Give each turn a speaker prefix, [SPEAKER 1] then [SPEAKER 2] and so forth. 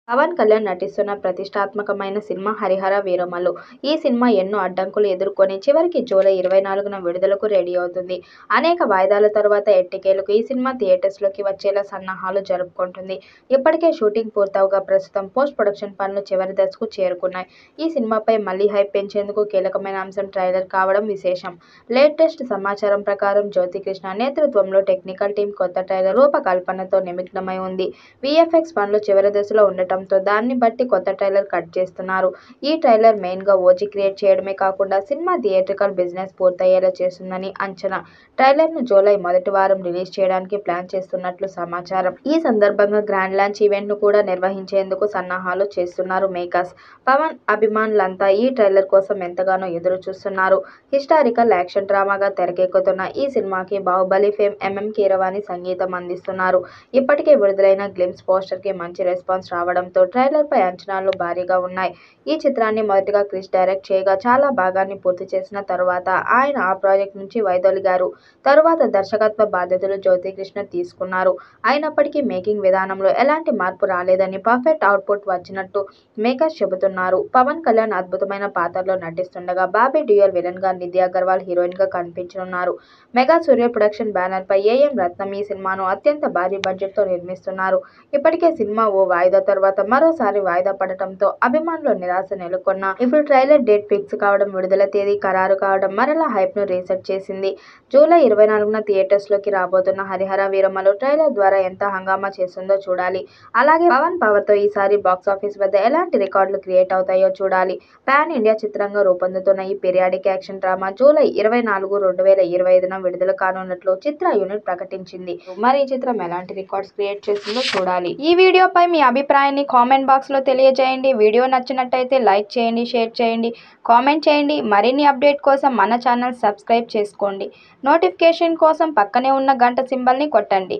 [SPEAKER 1] పవన్ కళ్యాణ్ నటిస్తున్న ప్రతిష్టాత్మకమైన సినిమా హరిహర వీరమల్లు. ఈ సినిమా ఎన్నో అడ్డంకులు ఎదుర్కొని చివరికి జూలై 24న విడుదలకు రెడీ అవుతుంది. అనేక వాయిదాల తరువాత ఎట్టకేలకు ఈ సినిమా థియేటర్స్లోకి వచ్చేలా సన్నాహాలు జరుపుకుంటుంది. ఇప్పటికే షూటింగ్ పూర్తవగా ప్రస్తుతం పోస్ట్ ప్రొడక్షన్ పనులు చివరి దశకు చేరుకున్నాయి. ఈ సినిమాపై మళ్లీ హైప్ పెంచేందుకు కీలకమైన అంశం ట్రైలర్ కావడం విశేషం. లేటెస్ట్ సమాచారం ప్రకారం జ్యోతికృష్ణ నేతృత్వంలో టెక్నికల్ టీం కొత్త ట్రైలర్ రూపకల్పనతో నిమగ్నమై ఉంది. వీఎఫ్ఎక్స్ పనులు చివరి దశలో ఉండటంతో దాన్ని బట్టి కొత్త ట్రైలర్ కట్ చేస్తున్నారు. ఈ ట్రైలర్ మెయిన్ గా ఓజీ క్రియేట్ చేయడమే కాకుండా సినిమా థియేట్రికల్ బిజినెస్ పూర్తయ్యేలా చేస్తుందని అంచనా. ట్రైలర్ ను జూలై మొదటి వారం రిలీజ్ చేయడానికి ప్లాన్ చేస్తున్నట్లు సమాచారం. ఈ సందర్భంగా గ్రాండ్ లాంచ్ ఈవెంట్ ను కూడా నిర్వహించేందుకు సన్నాహాలు చేస్తున్నారు మేకర్స్. పవన్ అభిమానులంతా ఈ ట్రైలర్ కోసం ఎంతగానో ఎదురు చూస్తున్నారు. హిస్టారికల్ యాక్షన్ డ్రామాగా తెరకెక్కుతున్న ఈ సినిమాకి బాహుబలి ఫేమ్ ఎంఎం కీరవాణి సంగీతం అందిస్తున్నారు. ఇప్పటికే విడుదలైన గ్లింప్స్ పోస్టర్ కి మంచి రెస్పాన్స్ రావడంతో ట్రైలర్ పై అంచనాలు భారీగా ఉన్నాయి. ఈ చిత్రాన్ని మొదటగా క్రిష్ డైరెక్ట్ చేయగా చాలా భాగాన్ని పూర్తి చేసిన తరువాత ఆయన ఆ ప్రాజెక్ట్ నుంచి వైదొలిగారు. తరువాత దర్శకత్వ బాధ్యతలు జ్యోతికృష్ణ తీసుకున్నారు. అయినప్పటికీ మేకింగ్ విధానంలో ఎలాంటి మార్పు రాలేదని, పర్ఫెక్ట్ అవుట్పుట్ వచ్చినట్టు మేకర్స్ చెబుతున్నారు. పవన్ కళ్యాణ్ అద్భుతమైన పాత్రలో నటిస్తుండగా బాబీ డ్యూయల్ విలన్ గా, నిధి అగర్వాల్ హీరోయిన్ గా కనిపించనున్నారు. మెగా సూర్య ప్రొడక్షన్ బ్యానర్ పై ఏఎం రత్నం ఈ సినిమాను అత్యంత భారీ బడ్జెట్ తో నిర్మిస్తున్నారు. ఇప్పటికే సినిమా ఓ వాయిదా తర్వాత మరోసారి వాయిదా పడటంతో అభిమానుల్లో నిరాశ నెలకొన్నా ఇప్పుడు ట్రైలర్ డేట్ ఫిక్స్ కావడం, విడుదల తేదీ ఖరారు కావడం మరలా హైప్ ను రీసెట్ చేసింది. జూలై 24న థియేటర్స్ లోకి రాబోతున్న హరిహర వీరమల్లు ట్రైలర్ ద్వారా ఎంత హంగామా చేస్తుందో చూడాలి. అలాగే పవన్ పవర్ తో ఈసారి బాక్సాఫీస్ వద్ద ఎలాంటి రికార్డులు క్రియేట్ అవుతాయో చూడాలి. పాన్ ఇండియా చిత్రంగా రూపొందుతున్న ఈ పీరియాడిక్ యాక్షన్ డ్రామా జూలై 24, 2025న విడుదల కానున్నట్లు చిత్ర యూనిట్ ప్రకటించింది. మరి ఈ చిత్రం ఎలాంటి రికార్డ్స్ క్రియేట్ చేస్తుందో చూడాలి. ఈ వీడియోపై మీ అభిప్రాయాన్ని కామెంట్ బాక్స్ లో తెలియజేయండి. వీడియో నచ్చినట్టయితే లైక్ చేయండి, షేర్ చేయండి, కామెంట్ చేయండి. మరిన్ని అప్డేట్ కోసం మన ఛానల్ సబ్స్క్రైబ్ చేసుకోండి. నోటిఫికేషన్ కోసం పక్కనే ఉన్న గంట సింబల్ ని కొట్టండి.